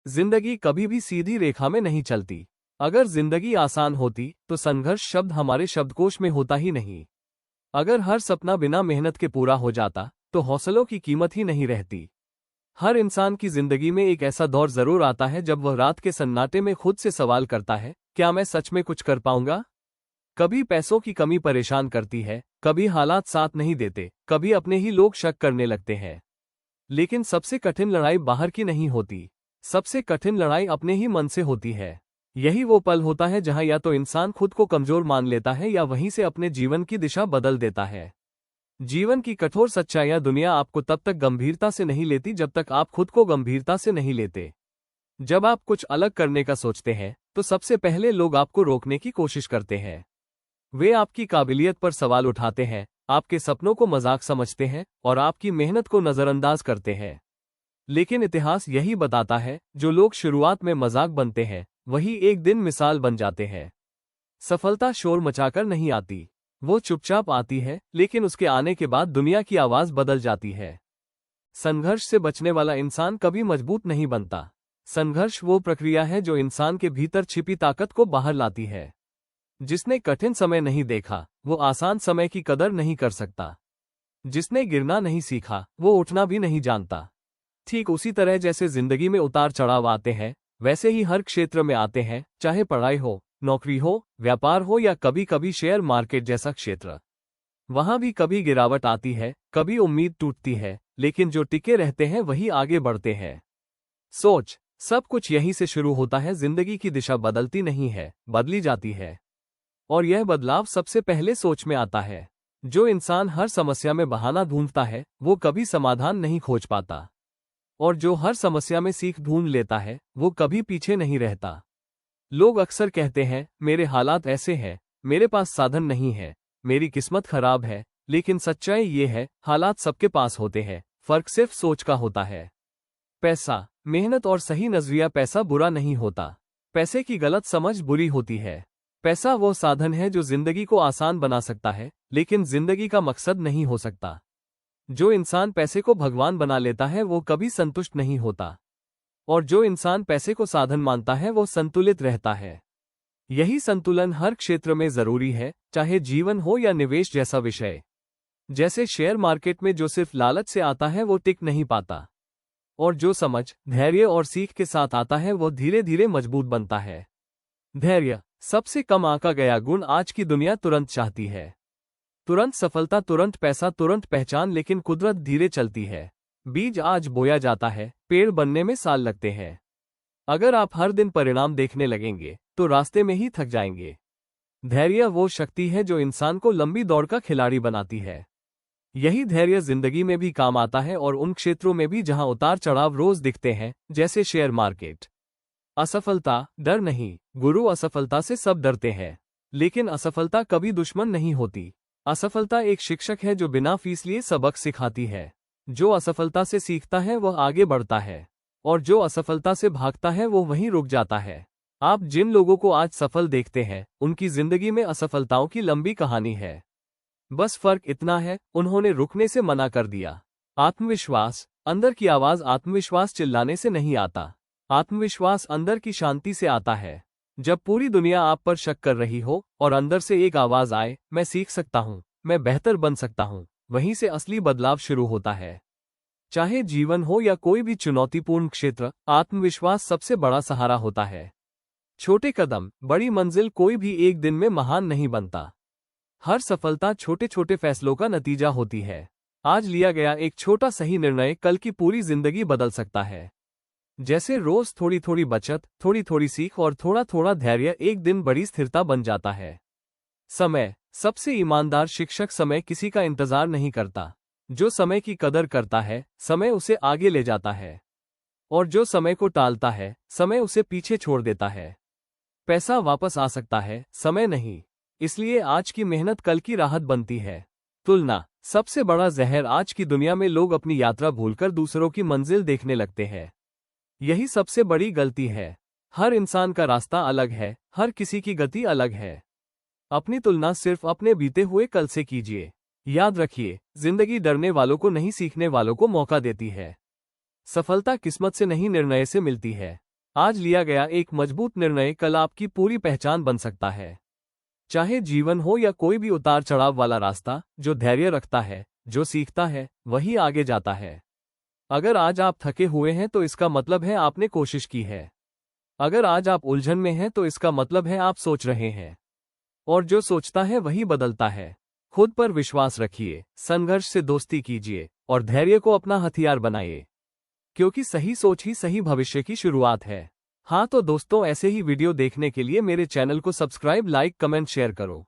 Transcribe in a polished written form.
जिंदगी कभी भी सीधी रेखा में नहीं चलती। अगर जिंदगी आसान होती तो संघर्ष शब्द हमारे शब्दकोश में होता ही नहीं। अगर हर सपना बिना मेहनत के पूरा हो जाता तो हौसलों की कीमत ही नहीं रहती। हर इंसान की जिंदगी में एक ऐसा दौर जरूर आता है जब वह रात के सन्नाटे में खुद से सवाल करता है, क्या मैं सच में कुछ कर पाऊंगा? कभी पैसों की कमी परेशान करती है, कभी हालात साथ नहीं देते, कभी अपने ही लोग शक करने लगते हैं। लेकिन सबसे कठिन लड़ाई बाहर की नहीं होती। सबसे कठिन लड़ाई अपने ही मन से होती है। यही वो पल होता है जहां या तो इंसान खुद को कमजोर मान लेता है या वहीं से अपने जीवन की दिशा बदल देता है। जीवन की कठोर सच्चाइयां दुनिया आपको तब तक गंभीरता से नहीं लेती जब तक आप खुद को गंभीरता से नहीं लेते। जब आप कुछ अलग करने का सोचते हैं तो सबसे पहले लोग आपको रोकने की कोशिश करते हैं। वे आपकी काबिलियत पर सवाल उठाते हैं, आपके सपनों को मजाक समझते हैं और आपकी मेहनत को नजरअंदाज करते हैं। लेकिन इतिहास यही बताता है, जो लोग शुरुआत में मजाक बनते हैं वही एक दिन मिसाल बन जाते हैं। सफलता शोर मचाकर नहीं आती, वो चुपचाप आती है, लेकिन उसके आने के बाद दुनिया की आवाज बदल जाती है। संघर्ष से बचने वाला इंसान कभी मजबूत नहीं बनता। संघर्ष वो प्रक्रिया है जो इंसान के भीतर छिपी ताकत को बाहर लाती है। जिसने कठिन समय नहीं देखा वो आसान समय की कदर नहीं कर सकता। जिसने गिरना नहीं सीखा वो उठना भी नहीं जानता। ठीक उसी तरह जैसे जिंदगी में उतार चढ़ाव आते हैं, वैसे ही हर क्षेत्र में आते हैं, चाहे पढ़ाई हो, नौकरी हो, व्यापार हो या कभी कभी शेयर मार्केट जैसा क्षेत्र। वहां भी कभी गिरावट आती है, कभी उम्मीद टूटती है, लेकिन जो टिके रहते हैं वही आगे बढ़ते हैं। सोच, सब कुछ यहीं से शुरू होता है। जिंदगी की दिशा बदलती नहीं है, बदली जाती है। और यह बदलाव सबसे पहले सोच में आता है। जो इंसान हर समस्या में बहाना ढूंढता है वो कभी समाधान नहीं खोज पाता। और जो हर समस्या में सीख ढूंढ लेता है वो कभी पीछे नहीं रहता। लोग अक्सर कहते हैं, मेरे हालात ऐसे हैं, मेरे पास साधन नहीं है, मेरी किस्मत खराब है। लेकिन सच्चाई ये है, हालात सबके पास होते हैं, फर्क सिर्फ सोच का होता है। पैसा, मेहनत और सही नजरिया। पैसा बुरा नहीं होता, पैसे की गलत समझ बुरी होती है। पैसा वो साधन है जो जिंदगी को आसान बना सकता है, लेकिन जिंदगी का मकसद नहीं हो सकता। जो इंसान पैसे को भगवान बना लेता है वो कभी संतुष्ट नहीं होता। और जो इंसान पैसे को साधन मानता है वो संतुलित रहता है। यही संतुलन हर क्षेत्र में जरूरी है, चाहे जीवन हो या निवेश जैसा विषय। जैसे शेयर मार्केट में जो सिर्फ लालच से आता है वो टिक नहीं पाता। और जो समझ, धैर्य और सीख के साथ आता है वो धीरे धीरे मजबूत बनता है। धैर्य, सबसे कम आंका गया गुण। आज की दुनिया तुरंत चाहती है। तुरंत सफलता, तुरंत पैसा, तुरंत पहचान। लेकिन कुदरत धीरे चलती है। बीज आज बोया जाता है, पेड़ बनने में साल लगते हैं। अगर आप हर दिन परिणाम देखने लगेंगे तो रास्ते में ही थक जाएंगे। धैर्य वो शक्ति है जो इंसान को लंबी दौड़ का खिलाड़ी बनाती है। यही धैर्य जिंदगी में भी काम आता है, और उन क्षेत्रों में भी जहां उतार चढ़ाव रोज दिखते हैं, जैसे शेयर मार्केट। असफलता डर नहीं, गुरु। असफलता से सब डरते हैं, लेकिन असफलता कभी दुश्मन नहीं होती। असफलता एक शिक्षक है जो बिना फीस लिए सबक सिखाती है। जो असफलता से सीखता है वह आगे बढ़ता है, और जो असफलता से भागता है वो वहीं रुक जाता है। आप जिन लोगों को आज सफल देखते हैं उनकी जिंदगी में असफलताओं की लंबी कहानी है। बस फर्क इतना है, उन्होंने रुकने से मना कर दिया। आत्मविश्वास, अंदर की आवाज। आत्मविश्वास चिल्लाने से नहीं आता, आत्मविश्वास अंदर की शांति से आता है। जब पूरी दुनिया आप पर शक कर रही हो और अंदर से एक आवाज आए, मैं सीख सकता हूँ, मैं बेहतर बन सकता हूँ, वहीं से असली बदलाव शुरू होता है। चाहे जीवन हो या कोई भी चुनौतीपूर्ण क्षेत्र, आत्मविश्वास सबसे बड़ा सहारा होता है। छोटे कदम, बड़ी मंजिल। कोई भी एक दिन में महान नहीं बनता। हर सफलता छोटे छोटे फैसलों का नतीजा होती है। आज लिया गया एक छोटा सही निर्णय कल की पूरी जिंदगी बदल सकता है। जैसे रोज थोड़ी थोड़ी बचत, थोड़ी थोड़ी सीख और थोड़ा थोड़ा धैर्य एक दिन बड़ी स्थिरता बन जाता है। समय, सबसे ईमानदार शिक्षक। समय किसी का इंतजार नहीं करता। जो समय की कदर करता है, समय उसे आगे ले जाता है। और जो समय को टालता है, समय उसे पीछे छोड़ देता है। पैसा वापस आ सकता है, समय नहीं। इसलिए आज की मेहनत कल की राहत बनती है। तुलना, सबसे बड़ा जहर। आज की दुनिया में लोग अपनी यात्रा भूलकर दूसरों की मंजिल देखने लगते हैं। यही सबसे बड़ी गलती है। हर इंसान का रास्ता अलग है, हर किसी की गति अलग है। अपनी तुलना सिर्फ अपने बीते हुए कल से कीजिए। याद रखिए, जिंदगी डरने वालों को नहीं, सीखने वालों को मौका देती है। सफलता किस्मत से नहीं, निर्णय से मिलती है। आज लिया गया एक मजबूत निर्णय कल आपकी पूरी पहचान बन सकता है। चाहे जीवन हो या कोई भी उतार चढ़ाव वाला रास्ता, जो धैर्य रखता है, जो सीखता है, वही आगे जाता है। अगर आज आप थके हुए हैं तो इसका मतलब है आपने कोशिश की है। अगर आज आप उलझन में हैं तो इसका मतलब है आप सोच रहे हैं। और जो सोचता है वही बदलता है। खुद पर विश्वास रखिए, संघर्ष से दोस्ती कीजिए और धैर्य को अपना हथियार बनाइए, क्योंकि सही सोच ही सही भविष्य की शुरुआत है। हाँ तो दोस्तों, ऐसे ही वीडियो देखने के लिए मेरे चैनल को सब्सक्राइब, लाइक, कमेंट, शेयर करो।